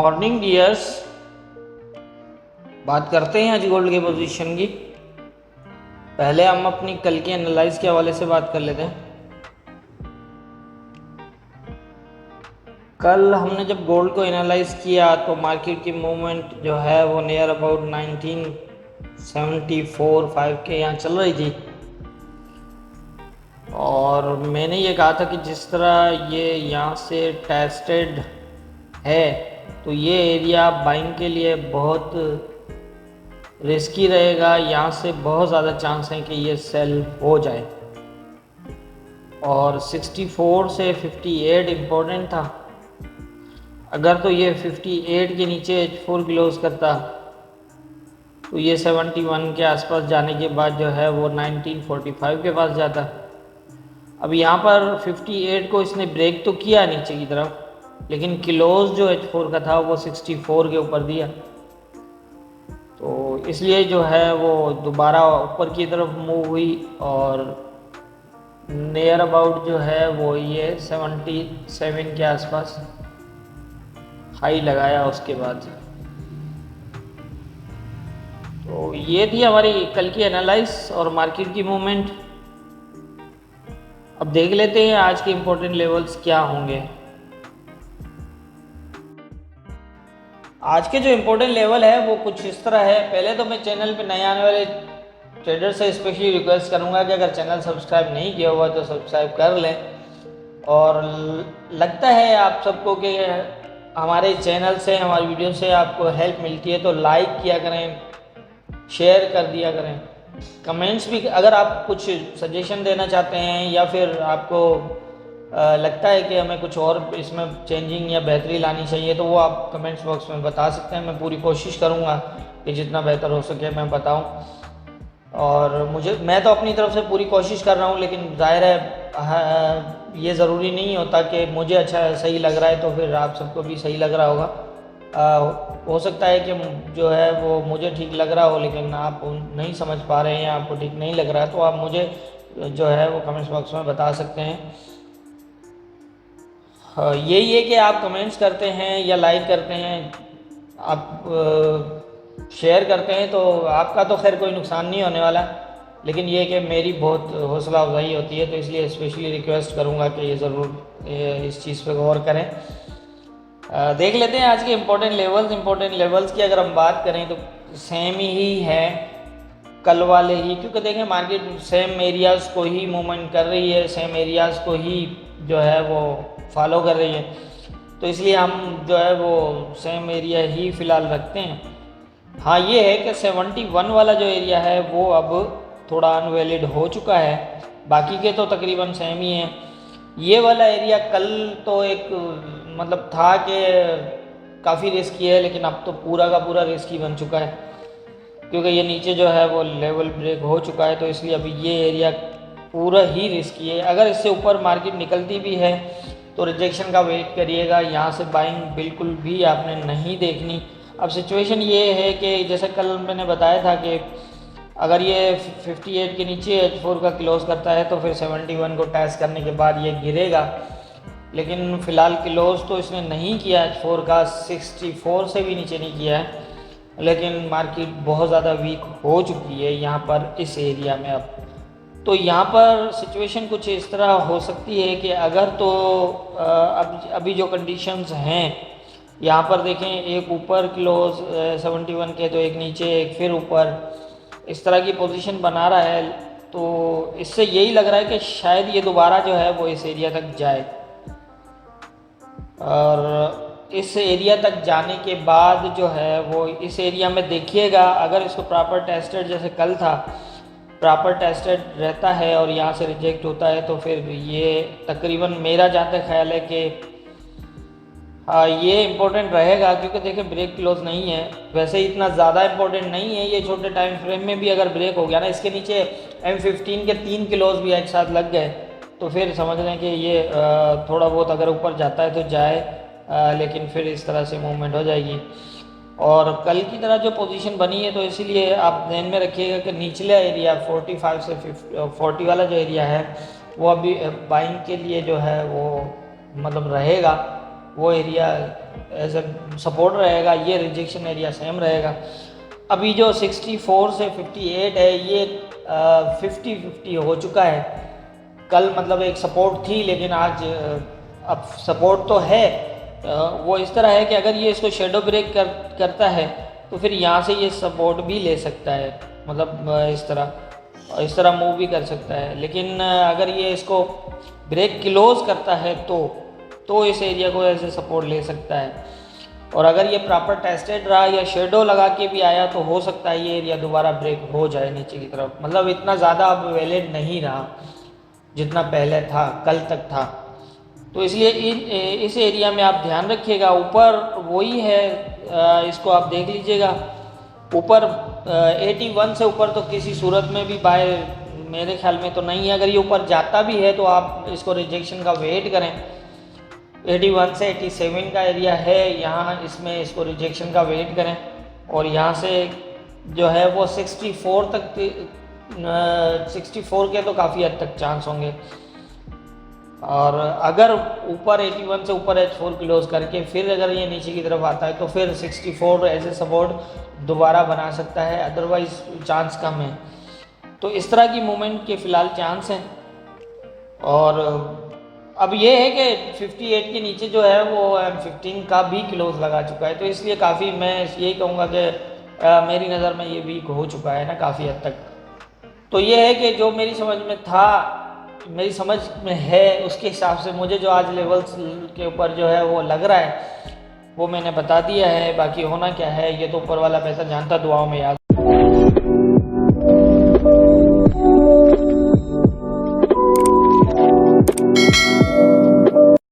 Morning dears, बात करते हैं आज गोल्ड के पोजीशन की। पहले हम अपनी कल की एनालाइज के हवाले से बात कर लेते हैं। कल हमने जब गोल्ड को एनालाइज किया तो मार्केट की मूवमेंट जो है वो नियर अबाउट 1974-5 के यहाँ चल रही थी, और मैंने ये कहा था कि जिस तरह ये यहाँ से टेस्टेड है तो ये एरिया बाइंग के लिए बहुत रिस्की रहेगा। यहाँ से बहुत ज़्यादा चांस है कि ये सेल हो जाए, और 64 से 58 इम्पोर्टेंट था। अगर तो ये 58 के नीचे H4 क्लोज करता तो ये 71 के आसपास जाने के बाद जो है वो 1945 के पास जाता। अब यहाँ पर 58 को इसने ब्रेक तो किया नीचे की तरफ, लेकिन क्लोज जो H4 का था वो 64 के ऊपर दिया, तो इसलिए जो है वो दोबारा ऊपर की तरफ मूव हुई और नियर अबाउट जो है वो ये 77 के आसपास हाई लगाया उसके बाद। तो ये थी हमारी कल की एनालाइज और मार्केट की मूवमेंट। अब देख लेते हैं आज के इम्पोर्टेंट लेवल्स क्या होंगे। आज के जो इम्पोर्टेंट लेवल है वो कुछ इस तरह है। पहले तो मैं चैनल पे नए आने वाले ट्रेडर से स्पेशली रिक्वेस्ट करूंगा कि अगर चैनल सब्सक्राइब नहीं किया हुआ तो सब्सक्राइब कर लें, और लगता है आप सबको कि हमारे चैनल से, हमारी वीडियो से आपको हेल्प मिलती है तो लाइक किया करें, शेयर कर दिया करें। कमेंट्स भी, अगर आप कुछ सजेशन देना चाहते हैं या फिर आपको लगता है कि हमें कुछ और इसमें चेंजिंग या बेहतरी लानी चाहिए तो वो आप कमेंट्स बॉक्स में बता सकते हैं। मैं पूरी कोशिश करूँगा कि जितना बेहतर हो सके मैं बताऊँ, और मैं तो अपनी तरफ से पूरी कोशिश कर रहा हूँ, लेकिन जाहिर है ये ज़रूरी नहीं होता कि मुझे अच्छा सही लग रहा है तो फिर आप सबको भी सही लग रहा होगा। हो सकता है कि जो है वो मुझे ठीक लग रहा हो लेकिन आप नहीं समझ पा रहे हैं, आपको ठीक नहीं लग रहा है, तो आप मुझे जो है वो कमेंट्स बॉक्स में बता सकते हैं। यही है कि आप कमेंट्स करते हैं या लाइक करते हैं, आप शेयर करते हैं तो आपका तो खैर कोई नुकसान नहीं होने वाला, लेकिन ये कि मेरी बहुत हौसला अफजाई होती है, तो इसलिए स्पेशली रिक्वेस्ट करूँगा कि ये ज़रूर इस चीज़ पे गौर करें। देख लेते हैं आज के इम्पोर्टेंट लेवल्स की अगर हम बात करें तो सेम ही है कल वाले ही, क्योंकि देखें मार्केट सेम एरियाज़ को ही मूवमेंट कर रही है, सेम एरियाज़ को ही जो है वो फॉलो कर रही है, तो इसलिए हम जो है वो सेम एरिया ही फ़िलहाल रखते हैं। हाँ ये है कि 71 वाला जो एरिया है वो अब थोड़ा अनवैलिड हो चुका है, बाकी के तो तकरीबन सेम ही हैं। ये वाला एरिया कल तो एक मतलब था कि काफ़ी रिस्की है, लेकिन अब तो पूरा का पूरा रिस्की बन चुका है, क्योंकि ये नीचे जो है वो लेवल ब्रेक हो चुका है, तो इसलिए अभी ये एरिया पूरा ही रिस्की है। अगर इससे ऊपर मार्केट निकलती भी है तो रिजेक्शन का वेट करिएगा, यहाँ से बाइंग बिल्कुल भी आपने नहीं देखनी। अब सिचुएशन ये है कि जैसे कल मैंने बताया था कि अगर ये 58 के नीचे H4 का क्लोज करता है तो फिर 71 को टेस्ट करने के बाद ये गिरेगा, लेकिन फ़िलहाल क्लोज तो इसने नहीं किया H4 का, 64 से भी नीचे नहीं किया है, लेकिन मार्केट बहुत ज़्यादा वीक हो चुकी है यहाँ पर इस एरिया में। अब तो यहाँ पर सिचुएशन कुछ इस तरह हो सकती है कि अगर तो अभी जो कंडीशंस हैं यहाँ पर देखें, एक ऊपर क्लोज 71 के, तो एक नीचे, एक फिर ऊपर, इस तरह की पोजीशन बना रहा है, तो इससे यही लग रहा है कि शायद ये दोबारा जो है वो इस एरिया तक जाए, और इस एरिया तक जाने के बाद जो है वो इस एरिया में देखिएगा, अगर इसको प्रॉपर टेस्टेड जैसे कल था प्रॉपर टेस्टेड रहता है और यहाँ से रिजेक्ट होता है तो फिर ये तकरीबन मेरा जहाँ तक ख्याल है कि हाँ ये इम्पोर्टेंट रहेगा, क्योंकि देखिए ब्रेक क्लोज नहीं है, वैसे इतना ज़्यादा इम्पोर्टेंट नहीं है ये, छोटे टाइम फ्रेम में भी अगर ब्रेक हो गया ना, इसके नीचे M15 के 3 क्लोज भी एक साथ लग गए तो फिर समझ लें कि ये थोड़ा बहुत अगर ऊपर जाता है तो जाए, लेकिन फिर इस तरह से मूवमेंट हो जाएगी। और कल की तरह जो पोजीशन बनी है तो इसीलिए आप ध्यान में रखिएगा कि निचला एरिया 45 से 40 वाला जो एरिया है वो अभी बाइंग के लिए जो है वो मतलब रहेगा, वो एरिया एज ए सपोर्ट रहेगा, ये रिजेक्शन एरिया सेम रहेगा। अभी जो 64 से 58 है ये 50-50 हो चुका है। कल मतलब एक सपोर्ट थी, लेकिन आज अब सपोर्ट तो है, वो इस तरह है कि अगर ये इसको शेडो ब्रेक करता है तो फिर यहाँ से ये सपोर्ट भी ले सकता है, मतलब इस तरह मूव भी कर सकता है। लेकिन अगर ये इसको ब्रेक क्लोज करता है तो इस एरिया को ऐसे सपोर्ट ले सकता है। और अगर ये प्रॉपर टेस्टेड रहा या शेडो लगा के भी आया तो हो सकता है ये एरिया दोबारा ब्रेक हो जाए नीचे की तरफ। मतलब इतना ज़्यादा अब वैलिड नहीं रहा जितना पहले था, कल तक था। तो इसलिए इस एरिया में आप ध्यान रखिएगा। ऊपर वही है, इसको आप देख लीजिएगा। ऊपर 81 से ऊपर तो किसी सूरत में भी बाय मेरे ख्याल में तो नहीं है। अगर ये ऊपर जाता भी है तो आप इसको रिजेक्शन का वेट करें। 81 से 87 का एरिया है यहाँ, इसमें इसको रिजेक्शन का वेट करें। और यहाँ से जो है वो 64 तक 64 के तो काफ़ी हद तक चांस होंगे। और अगर ऊपर 81 से ऊपर H4 क्लोज करके फिर अगर ये नीचे की तरफ आता है तो फिर 64 एज ए सपोर्ट दोबारा बना सकता है, अदरवाइज चांस कम है। तो इस तरह की मूवमेंट के फ़िलहाल चांस हैं। और अब ये है कि 58 के नीचे जो है वो M15 का भी क्लोज लगा चुका है, तो इसलिए काफ़ी मैं यही कहूँगा कि मेरी नज़र में ये वीक हो चुका है ना काफ़ी हद तक। तो ये है कि जो मेरी समझ में था, मेरी समझ में है, उसके हिसाब से मुझे जो आज लेवल्स के ऊपर जो है वो लग रहा है वो मैंने बता दिया है। बाकी होना क्या है ये तो ऊपर वाला बेहतर जानता, दुआओं में याद।